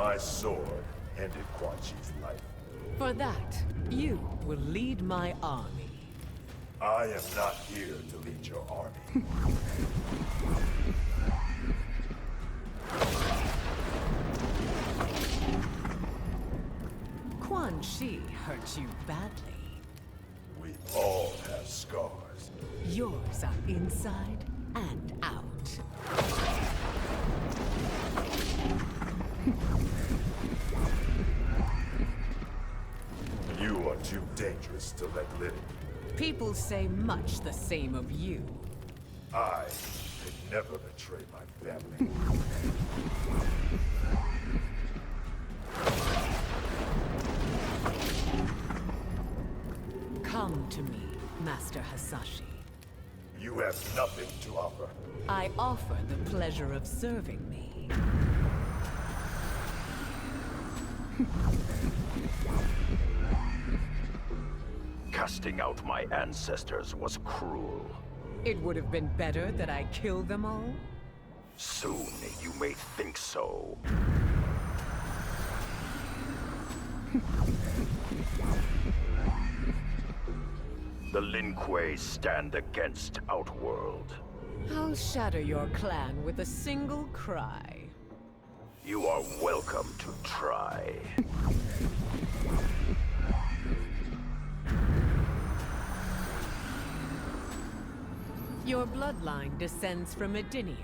My sword ended Quan Chi's life. For that, you will lead my army. I am not here to lead your army. Quan Chi hurt you badly. We all have scars. Yours are inside and out. You are too dangerous to let live. People say much the same of you. I could never betray my family. Come to me, Master Hasashi. You have nothing to offer. I offer the pleasure of serving me. Casting out my ancestors was cruel. It would have been better that I kill them all? Soon you may think so. The Lin Kuei stand against Outworld. I'll shatter your clan with a single cry. You are welcome to try. Your bloodline descends from Edinia.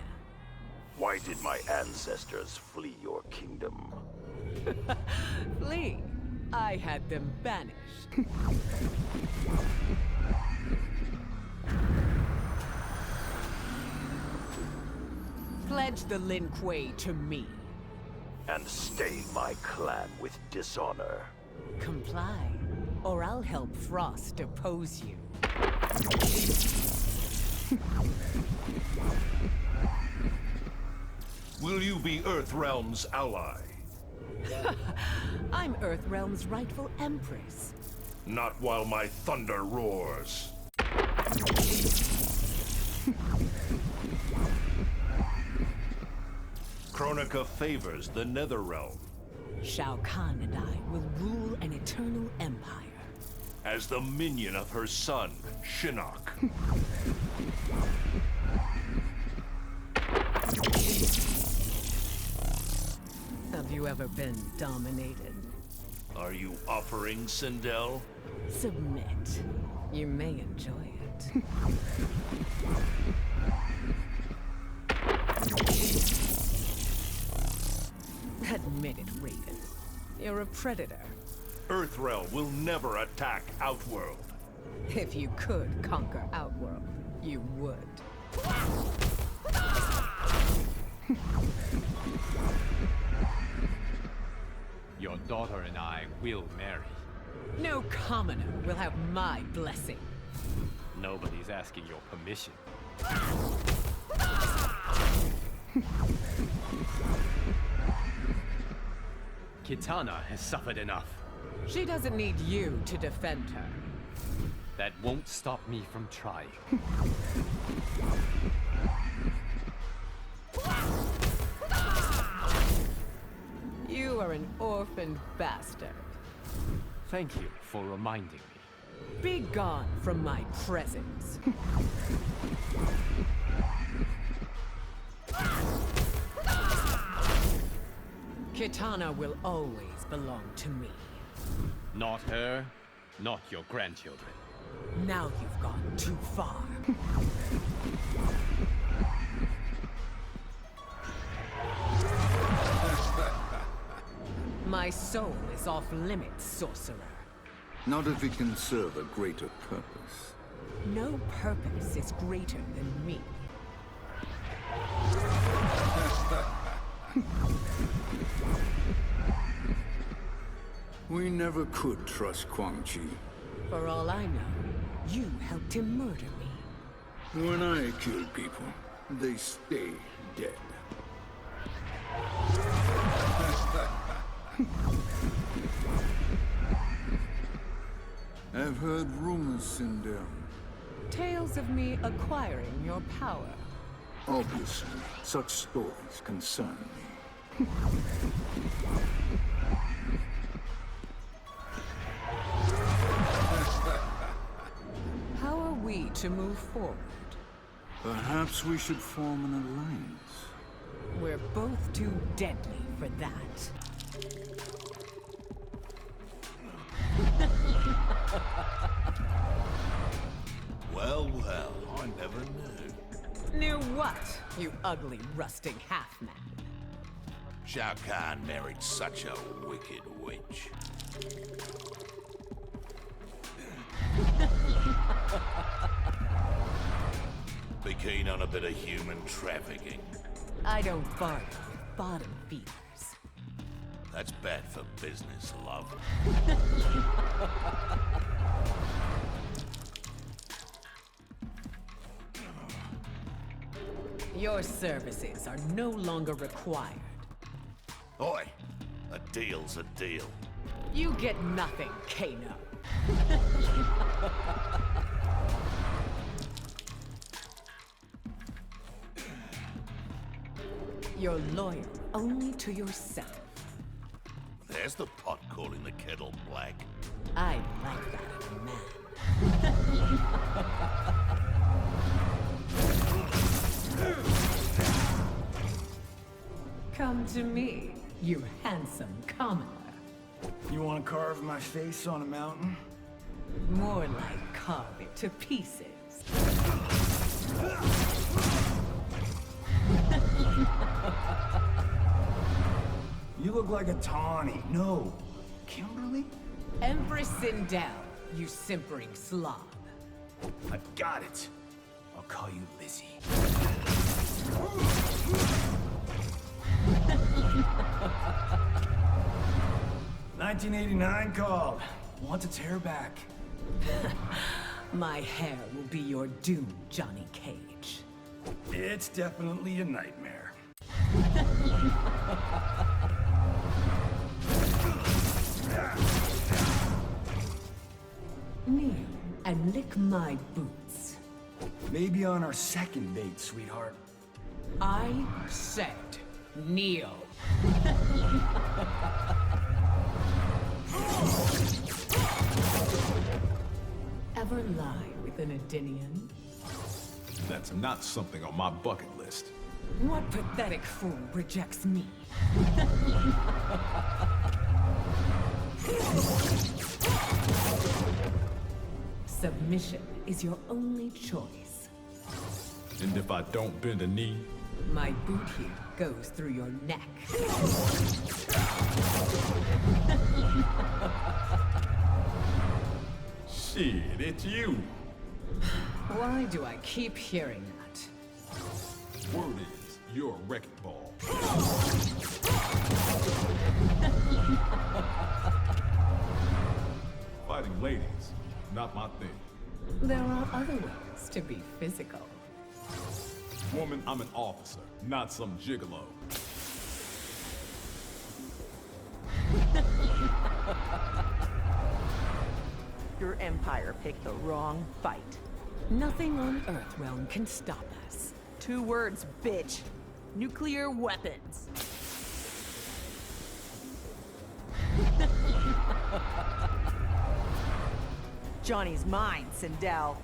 Why did my ancestors flee your kingdom? Flee. I had them banished. Pledge the Lin Kuei to me. And stain my clan with dishonor. Comply, or I'll help Frost depose you. Will you be Earthrealm's ally? I'm Earthrealm's rightful empress. Not while my thunder roars. Kronika favors the Netherrealm. Shao Kahn and I will rule an eternal empire. As the minion of her son, Shinnok. Have you ever been dominated? Are you offering, Sindel? Submit. You may enjoy it. Admit it, Raiden. You're a predator. Earthrealm will never attack Outworld. If you could conquer Outworld, you would. Your daughter and I will marry. No commoner will have my blessing. Nobody's asking your permission. Kitana has suffered enough. She doesn't need you to defend her. That won't stop me from trying. You are an orphaned bastard. Thank you for reminding me. Be gone from my presence. Kitana will always belong to me. Not her, not your grandchildren. Now you've gone too far. My soul is off limits, sorcerer. Not if it can serve a greater purpose. No purpose is greater than me. We never could trust Quan Chi. For all I know, you helped him murder me. When I kill people, they stay dead. I've heard rumors, Sindel. Tales of me acquiring your power. Obviously, such stories concern me. we to move forward? Perhaps we should form an alliance. We're both too deadly for that. Well, well, I never knew. Knew what, you ugly, rusting half-man? Shao Kahn married such a wicked witch. Be keen on a bit of human trafficking. I don't bargain with bottom feeders. That's bad for business, love. Your services are no longer required. Oi, a deal's a deal. You get nothing, Kano. You're loyal only to yourself. There's the pot calling the kettle black. I like that in a man. Come to me, you handsome commoner. You want to carve my face on a mountain? More like carve it to pieces. You look like a Tawny. No. Kimberly? Empress Sindel, you simpering slob. I got it. I'll call you Lizzie. $1989 called. Want to tear back. My hair will be your doom, Johnny Cage. It's definitely a nightmare. Kneel and lick my boots. Maybe on our second date, sweetheart. I said kneel. Ever lie with an Adinian? That's not something on my bucket list. What pathetic fool rejects me? Submission is your only choice. And if I don't bend a knee, My boot here goes through your neck. shit, it's you. Why do I keep hearing that? Word is, you're a wrecking ball. Fighting ladies, not my thing. There are other ways to be physical. Woman, I'm an officer, not some gigolo. Your empire picked the wrong fight. Nothing on Earthrealm can stop us. 2 words, bitch. Nuclear weapons. Johnny's mine, Sindel.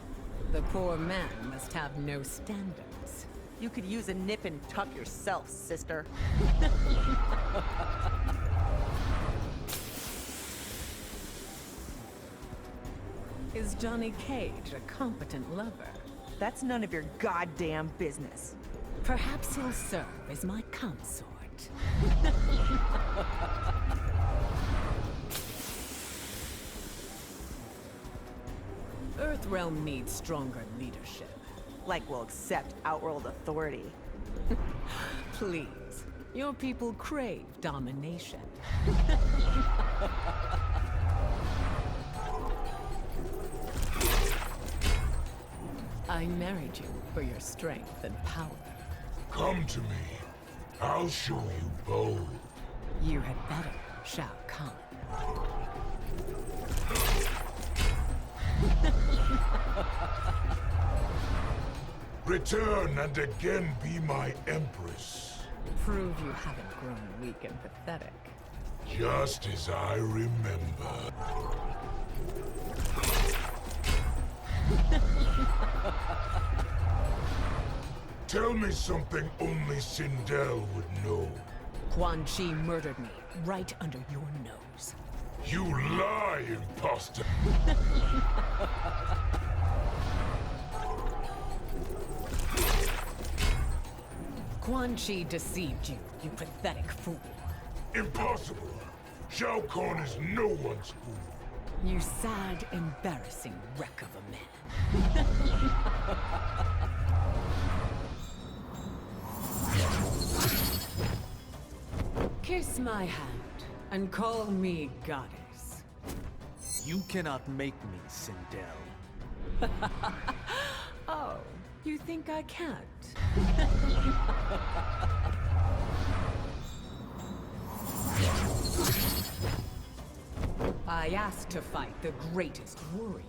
The poor man must have no standards. You could use a nip and tuck yourself, sister. Is Johnny Cage a competent lover? That's none of your goddamn business. Perhaps he'll serve as my consort. Earthrealm needs stronger leadership. Like we'll accept Outworld authority. Please, your people crave domination. I married you for your strength and power. Come to me. I'll show you both. You had better, Shao Kahn. Return and again be my empress. Prove you haven't grown weak and pathetic. Just as I remember. Tell me something only Sindel would know. Quan Chi murdered me right under your nose. You lie, imposter! Quan Chi deceived you, you pathetic fool. Impossible! Shao Kahn is no one's fool. You sad, embarrassing wreck of a man. Kiss my hand and call me goddess. You cannot make me, Sindel. Oh, you think I can't? I asked to fight the greatest warrior.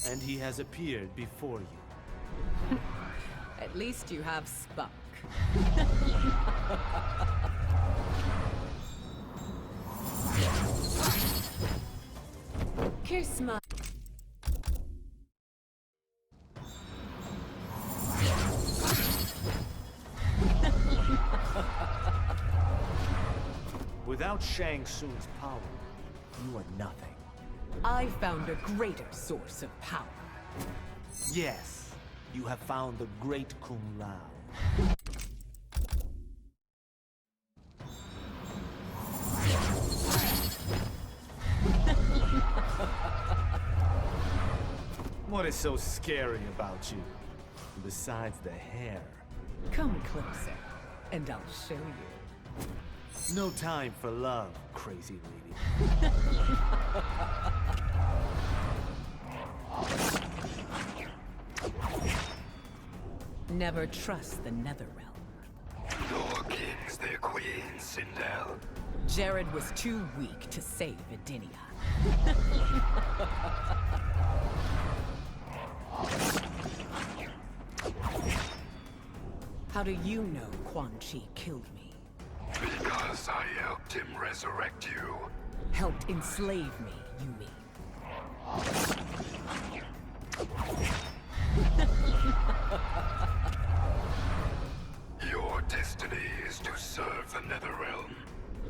And he has appeared before you. At least you have spunk. Kiss my... Without Shang Tsung's power, you are nothing. I found a greater source of power. Yes, you have found the great Kung Lao. What is so scary about you? Besides the hair. Come closer, and I'll show you. No time for love, crazy lady. Never trust the Netherrealm. Your king's their queen, Sindel. Jared was too weak to save Edinia. How do you know Quan Chi killed me? Because I helped him resurrect you. Helped enslave me, you mean? Your destiny is to serve the Netherrealm.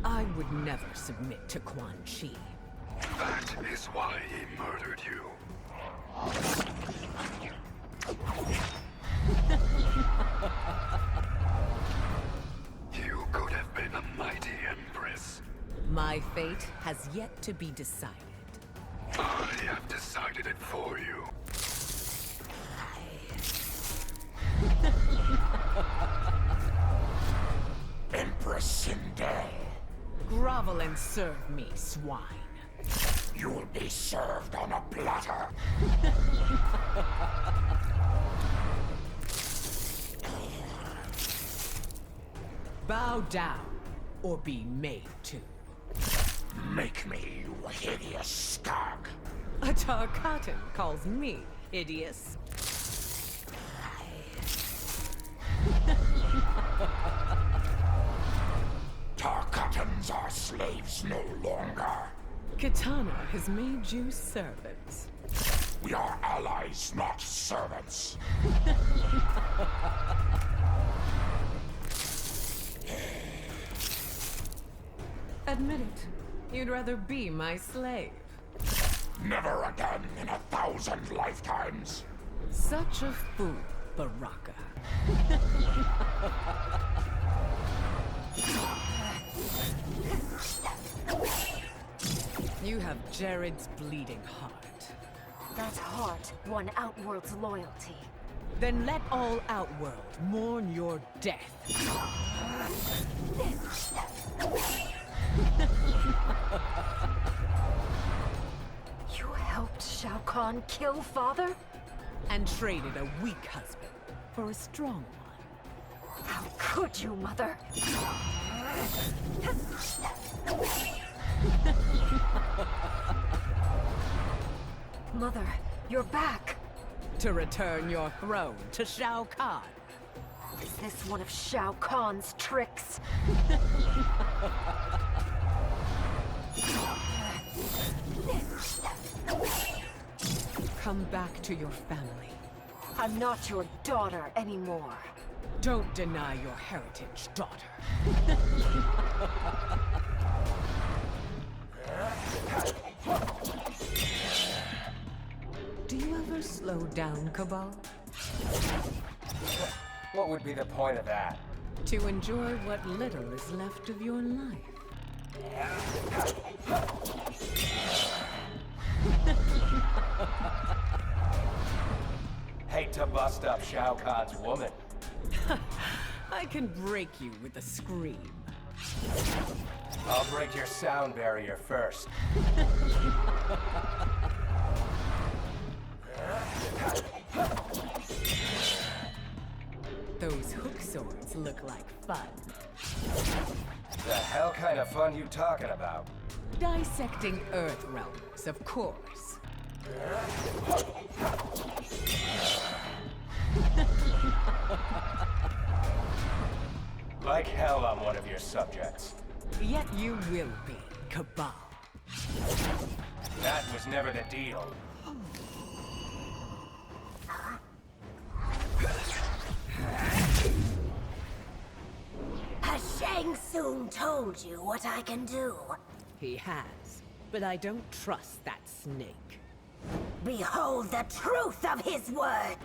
I would never submit to Quan Chi. That is why he murdered you. You could have been a mighty empress. My fate has yet to be decided. I have decided it for you. Empress Sindel, Grovel and serve me, swine. you will be served on a platter. Bow down, or be made to. Make me, you hideous skag. Atar Cotton calls me hideous. Tarkatans are slaves no longer. Kitana has made you servants. We are allies, not servants. Admit it, you'd rather be my slave. Never again in 1,000 lifetimes. Such a fool, Baraka. You have Jared's bleeding heart. That heart won Outworld's loyalty. Then let all Outworld mourn your death. You helped Shao Kahn kill Father? And traded a weak husband for a strong one. How could you, Mother? Mother, you're back. To return your throne to Shao Kahn. Is this one of Shao Kahn's tricks? come back to your family. I'm not your daughter anymore. Don't deny your heritage, daughter. Do you ever slow down, Kabal? What would be the point of that? To enjoy what little is left of your life. Hate to bust up Shao Kahn's woman. I can break you with a scream. I'll break your sound barrier first. Those hook swords look like fun. The hell kind of fun you talking about? Dissecting Earth realms, of course. Like hell I'm one of your subjects. Yet you will be, Kabal. That was never the deal. Has Shang Tsung told you what I can do? He has, but I don't trust that snake. Behold the truth of his word!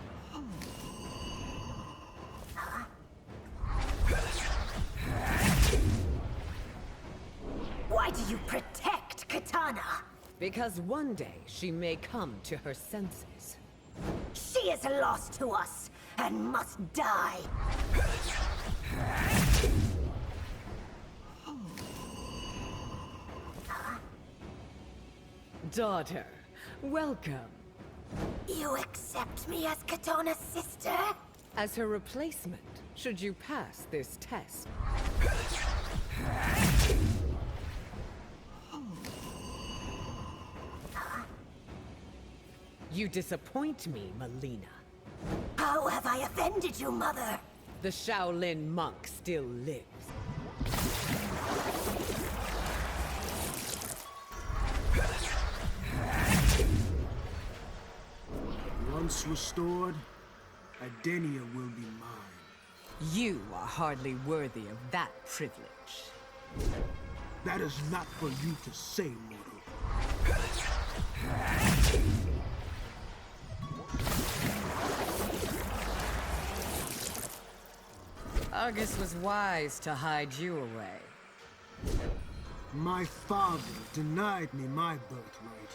Why do you protect Kitana? Because one day she may come to her senses. She is lost to us and must die. Daughter, welcome. You accept me as Kitana's sister? As her replacement, should you pass this test. You disappoint me, Mileena. How have I offended you, Mother? The Shaolin monk still lives. Once restored, Adenia will be mine. You are hardly worthy of that privilege. That is not for you to say, mortal. Argus was wise to hide you away. My father denied me my birthright.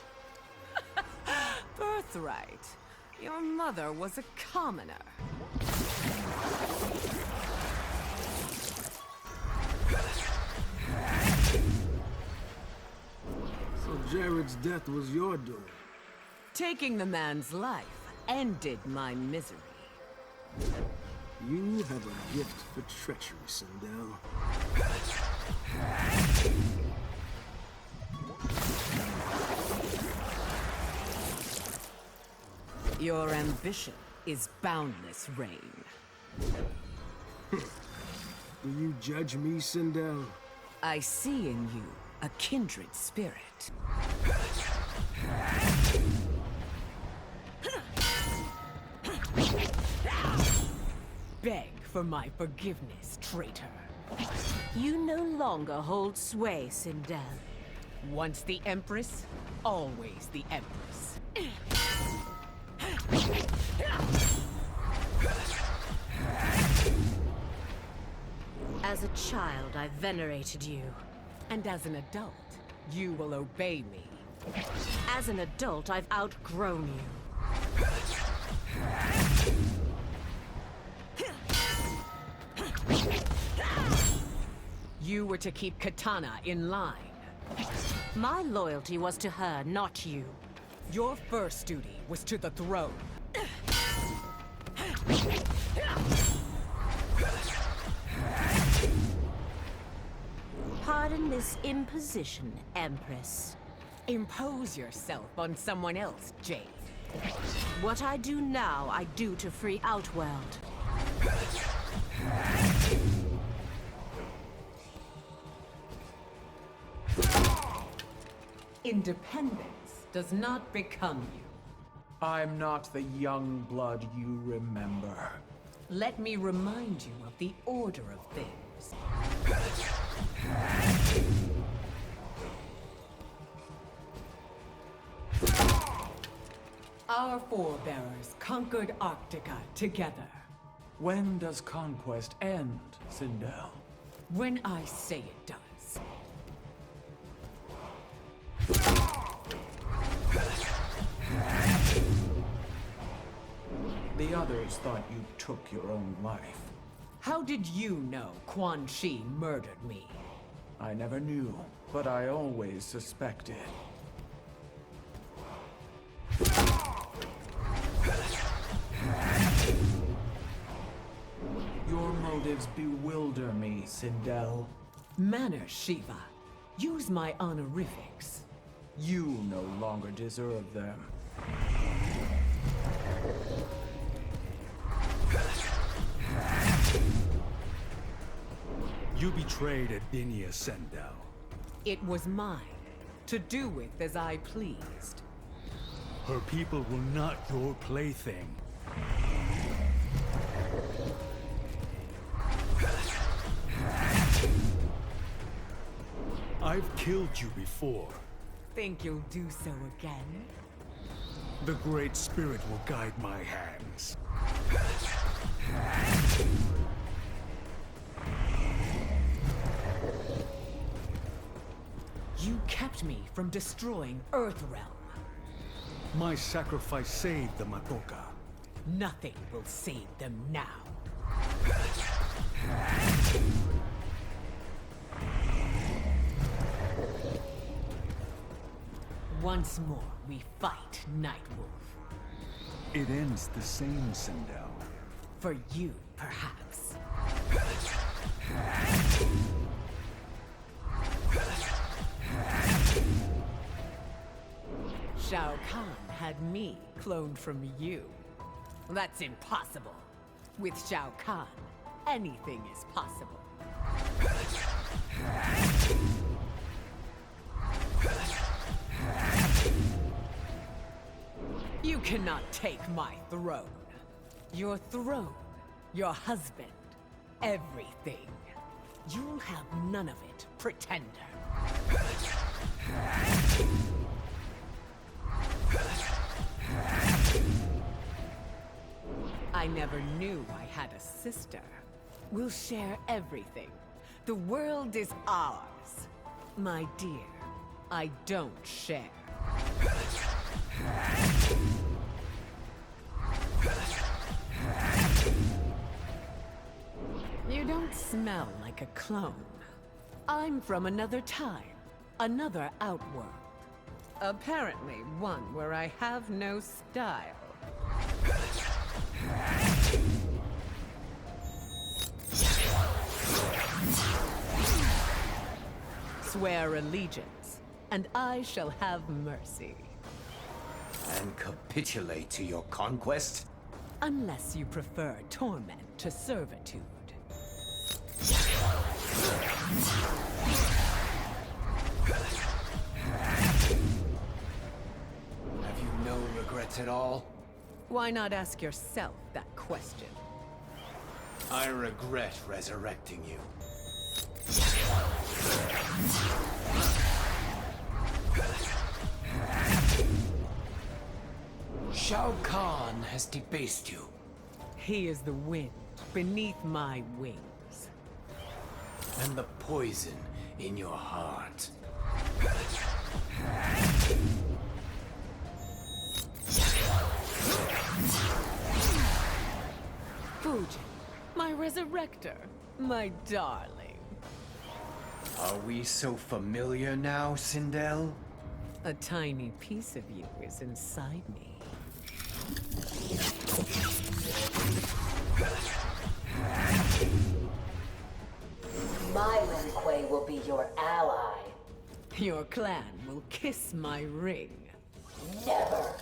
Birthright? Your mother was a commoner. So Jared's death was your doing? Taking the man's life ended my misery. You have a gift for treachery, Sindel. Your ambition is boundless, Rain. Do you judge me, Sindel? I see in you a kindred spirit. Beg for my forgiveness, traitor. You no longer hold sway, Sindel. Once the Empress, always the Empress. As a child, I venerated you. And as an adult, you will obey me. As an adult, I've outgrown you. You were to keep Kitana in line. My loyalty was to her, not you. Your first duty was to the throne. Pardon this imposition, Empress. Impose yourself on someone else, Jade. What I do now, I do to free Outworld. Independence does not become you. I'm not the young blood you remember. Let me remind you of the order of things. Our forebearers conquered Arctica together. When does conquest end, Sindel? When I say it does. The others thought you took your own life. How did you know Quan Chi murdered me? I never knew, but I always suspected. Your motives bewilder me, Sindel. Manners, Sheeva. Use my honorifics. You no longer deserve them. You betrayed Adinia, Sindel. It was mine, to do with as I pleased. Her people were not your plaything. I've killed you before. Think you'll do so again? The Great Spirit will guide my hands. You kept me from destroying Earthrealm. My sacrifice saved the Madoka. Nothing will save them now. Once more, we fight Nightwolf. It ends the same, Sindel. For you, perhaps. Shao Kahn had me cloned from you. That's impossible. With Shao Kahn, anything is possible. You cannot take my throne. Your throne, your husband, everything. You'll have none of it, pretender. I never knew I had a sister. We'll share everything. The world is ours. My dear, I don't share. You don't smell like a clone. I'm from another time, another outworld. Apparently one where I have no style. Swear allegiance, and I shall have mercy. And capitulate to your conquest? Unless you prefer torment to servitude. Have you no regrets at all? Why not ask yourself that question? I regret resurrecting you. Shao Kahn has debased you. He is the wind beneath my wings. And the poison in your heart. Fujin, my resurrector, my darling. Are we so familiar now, Sindel? A tiny piece of you is inside me. My Lin Kuei will be your ally. Your clan will kiss my ring. Never.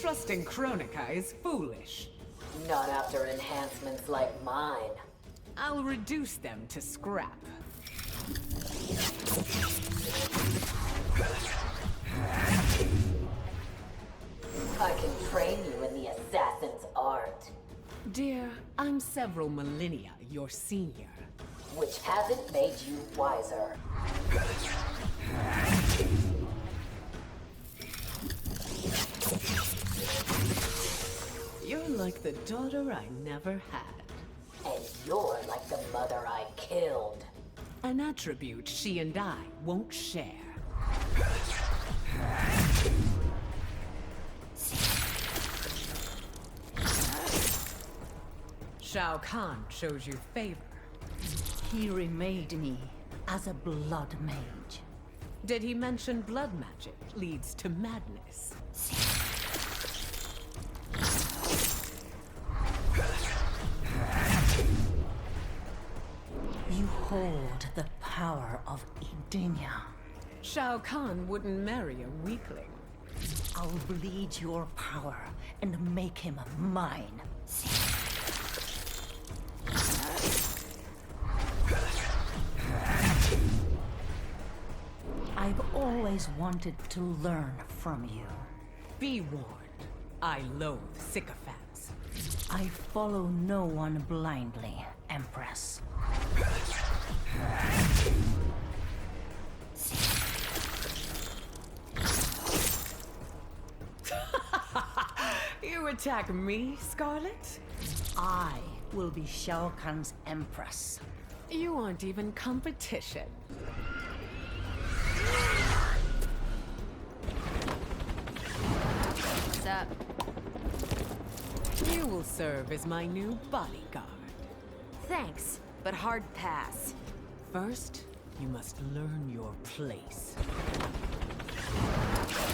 Trusting Kronika is foolish. Not after enhancements like mine. I'll reduce them to scrap. I can train you in the assassin's art. Dear, I'm several millennia your senior. Which hasn't made you wiser. You're like the daughter I never had. And you're like the mother I killed. An attribute she and I won't share. Shao Kahn shows you favor. He remade me as a blood mage. Did he mention blood magic leads to madness? You hold the power of Edenia. Shao Kahn wouldn't marry a weakling. I'll bleed your power and make him mine. I've always wanted to learn from you. Be warned, I loathe sycophants. I follow no one blindly, Empress. You attack me, Skarlet? I will be Shao Kahn's Empress. You aren't even competition. What's up? You will serve as my new bodyguard. Thanks, but hard pass. First, you must learn your place.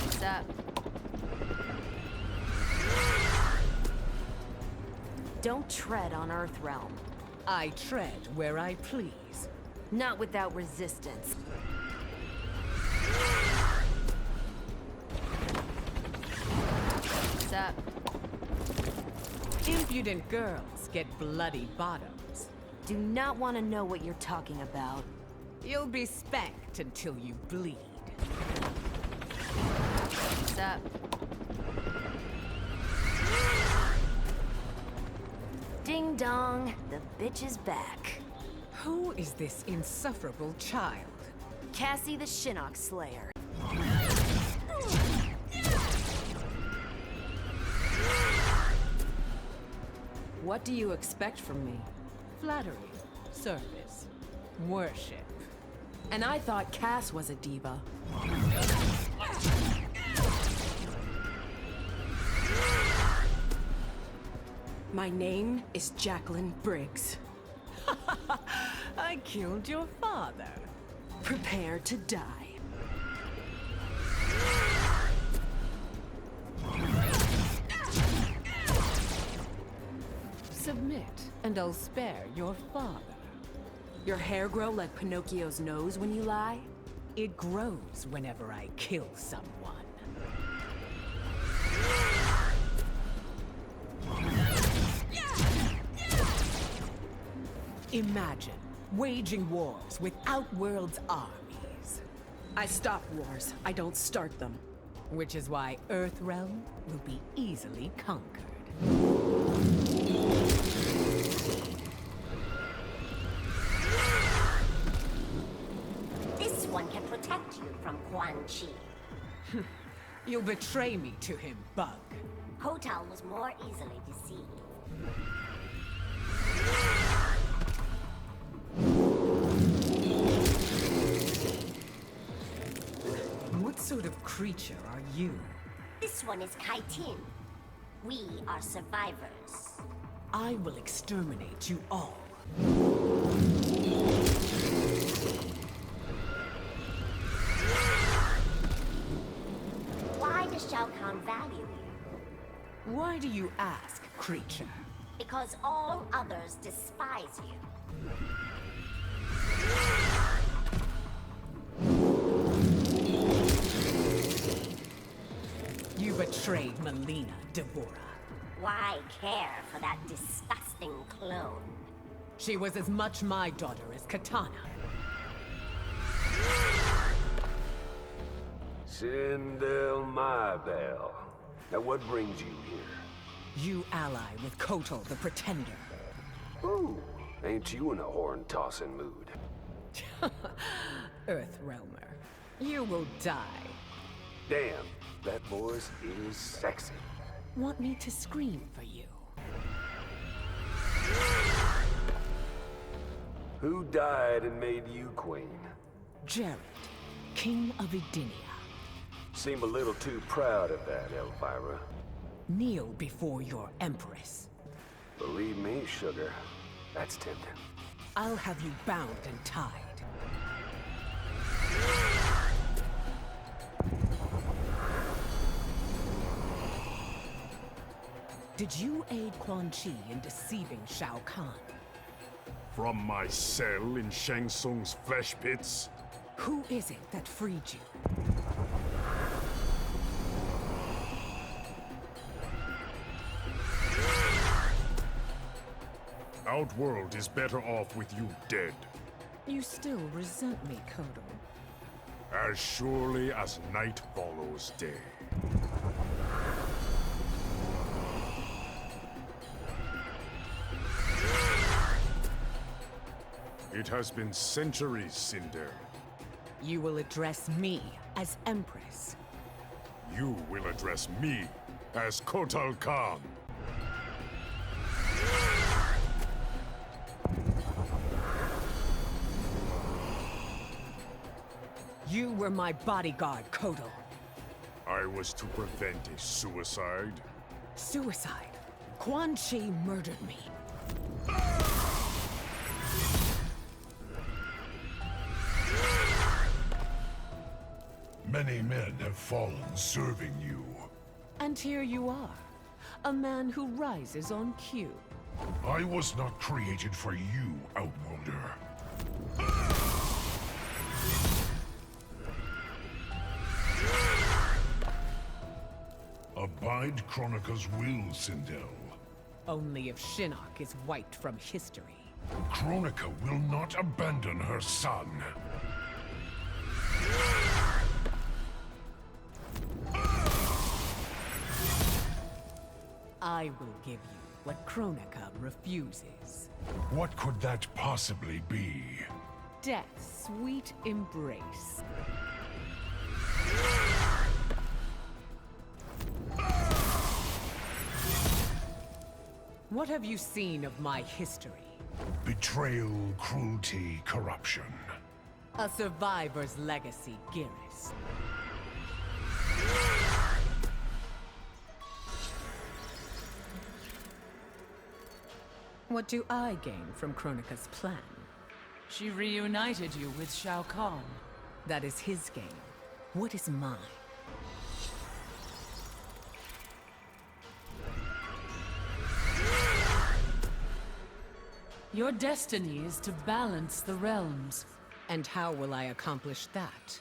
What's up? Don't tread on Earthrealm. I tread where I please. Not without resistance. What's up? Impudent girls get bloody bottoms. Do not want to know what you're talking about. You'll be spanked until you bleed. What's up? Ding dong, the bitch is back. Who is this insufferable child? Cassie the Shinnok Slayer. What do you expect from me? Flattery, service, worship. And I thought Cass was a diva. My name is Jacqui Briggs. I killed your father. Prepare to die. Submit, and I'll spare your father. Your hair grow like Pinocchio's nose when you lie? It grows whenever I kill someone. Imagine waging wars with Outworld's armies. I stop wars, I don't start them. Which is why Earthrealm will be easily conquered. This one can protect you from Quan Chi. You'll betray me to him, Bug. Kotal was more easily deceived. What sort of creature are you? This one is Kaitin. We are survivors. I will exterminate you all. Why does Shao Kahn value you? Why do you ask, creature? Because all others despise you. You betrayed Mileena, Deborah. Why care for that disgusting clone? She was as much my daughter as Kitana. Sindel, my bell. Now what brings you here? You ally with Kotal the Pretender. Ooh, ain't you in a horn-tossing mood? Earthrealmer, you will die. Damn, that voice is sexy. Want me to scream for you? Who died and made you queen? Jade, King of Edenia. Seem a little too proud of that, Elvira. Kneel before your empress. Believe me, sugar, that's tempting. I'll have you bound and tied. Did you aid Quan Chi in deceiving Shao Kahn? From my cell in Shang Tsung's flesh pits? Who is it that freed you? Outworld is better off with you dead. You still resent me, Kotal. As surely as night follows day. It has been centuries, Sindel. You will address me as Empress. You will address me as Kotal Kahn. You were my bodyguard, Kotal. I was to prevent a suicide? Suicide? Quan Chi murdered me. Many men have fallen serving you. And here you are, a man who rises on cue. I was not created for you, Outworlder. Abide Kronika's will, Sindel. Only if Shinnok is wiped from history. Kronika will not abandon her son. I will give you what Kronika refuses. What could that possibly be? Death's sweet embrace. What have you seen of my history? Betrayal, cruelty, corruption. A survivor's legacy, Geras. What do I gain from Kronika's plan? She reunited you with Shao Kahn. That is his gain. What is mine? Your destiny is to balance the realms. And how will I accomplish that?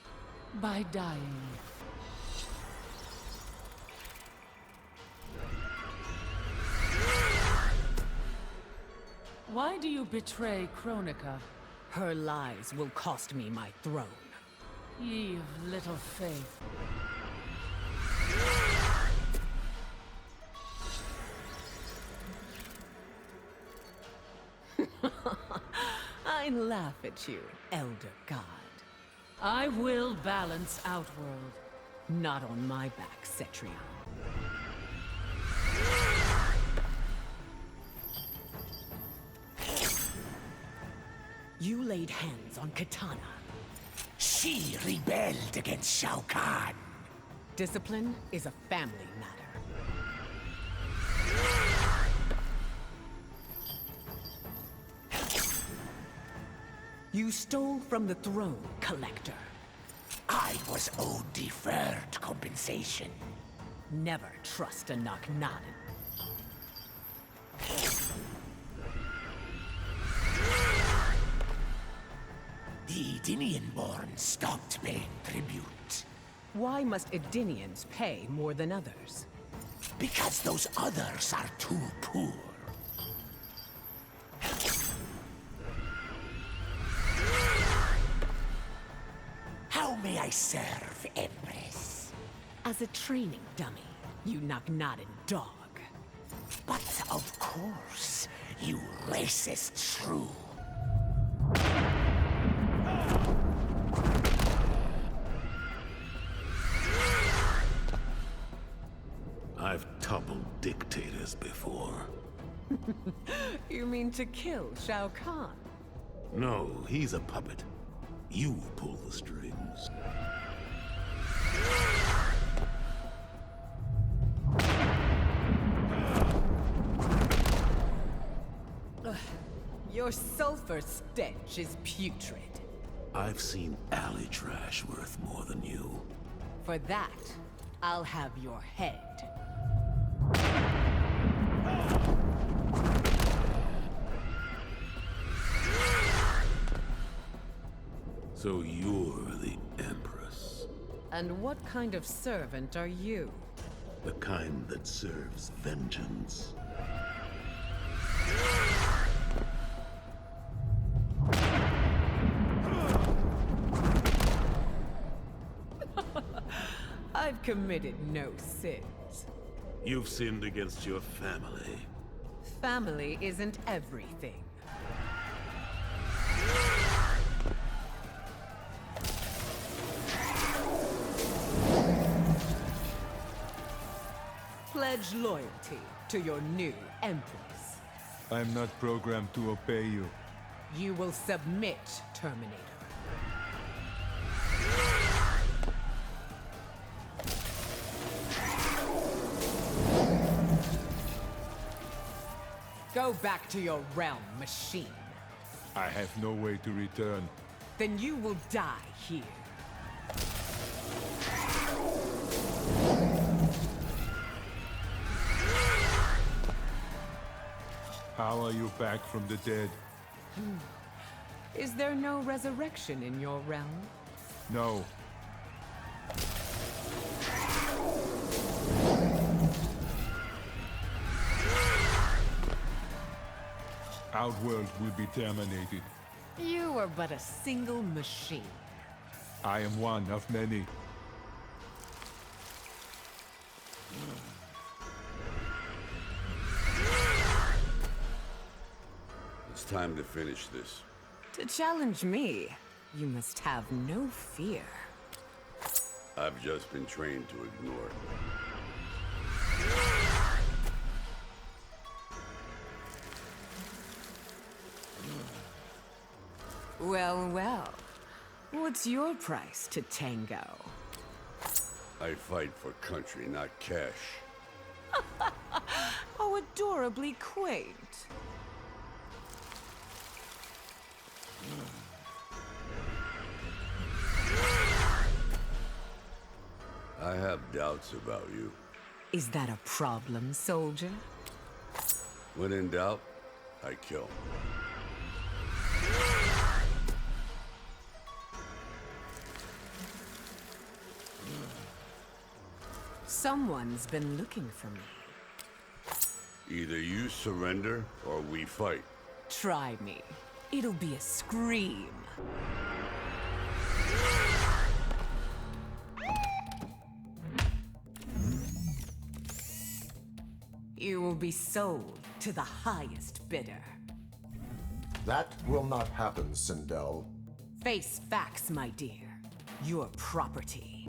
By dying. Why do you betray Kronika? Her lies will cost me my throne. Ye of little faith. I laugh at you, Elder God. I will balance Outworld. Not on my back, Cetrion. You laid hands on Kitana. She rebelled against Shao Kahn. Discipline is a family matter. You stole from the throne, Kollector. I was owed deferred compensation. Never trust a Naknaden. The Edenian-born stopped paying tribute. Why must Edenians pay more than others? Because those others are too poor. I serve, Empress. As a training dummy, you knock-knotted dog. But of course, you racist shrew. I've toppled dictators before. You mean to kill Shao Kahn? No, he's a puppet. You pull the strings. Your sulfur stench is putrid. I've seen alley trash worth more than you. For that, I'll have your head. So you're the Empress. And what kind of servant are you? The kind that serves vengeance. I've committed no sins. You've sinned against your family. Family isn't everything. Pledge loyalty to your new Empress. I'm not programmed to obey you. You will submit, Terminator. Go back to your realm, machine. I have no way to return. Then you will die here. How are you back from the dead? Is there no resurrection in your realm? No. Outworld will be terminated. You are but a single machine. I am one of many. It's time to finish this. To challenge me, you must have no fear. I've just been trained to ignore. Well, well. What's your price to tango? I fight for country, not cash. How adorably quaint. I have doubts about you. Is that a problem, soldier? When in doubt, I kill. Someone's been looking for me. Either you surrender or we fight. Try me. It'll be a scream. You will be sold to the highest bidder. That will not happen, Sindel. Face facts, my dear. Your property.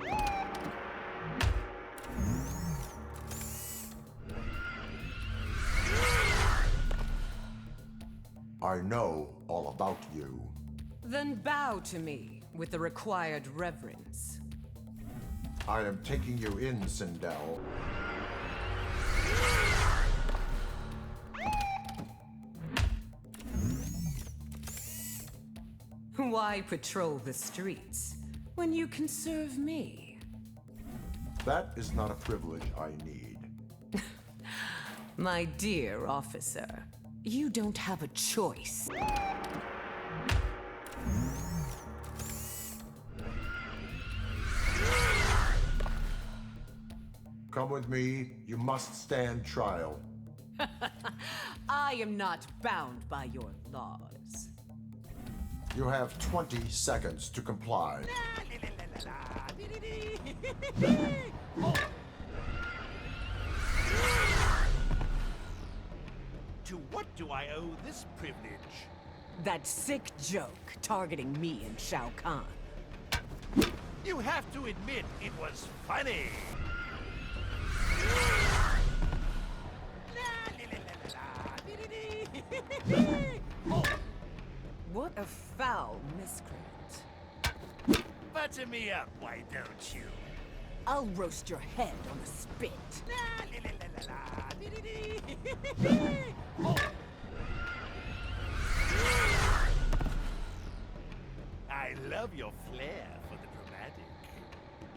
I know all about you. Then bow to me with the required reverence. I am taking you in, Sindel. Why patrol the streets when you can serve me? That is not a privilege I need. My dear officer, you don't have a choice. Come with me. You must stand trial. I am not bound by your laws. You have 20 seconds to comply. To what do I owe this privilege? That sick joke targeting me and Shao Kahn. You have to admit it was funny. What a foul miscreant. Butter me up, why don't you? I'll roast your head on a spit. I love your flair for the dramatic.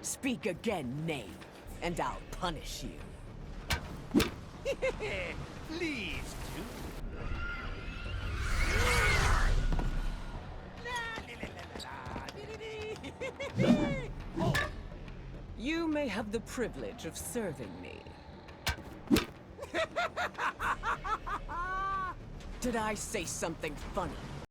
Speak again, knave, and I'll punish you. Please do. You may have the privilege of serving me. Did I say something funny?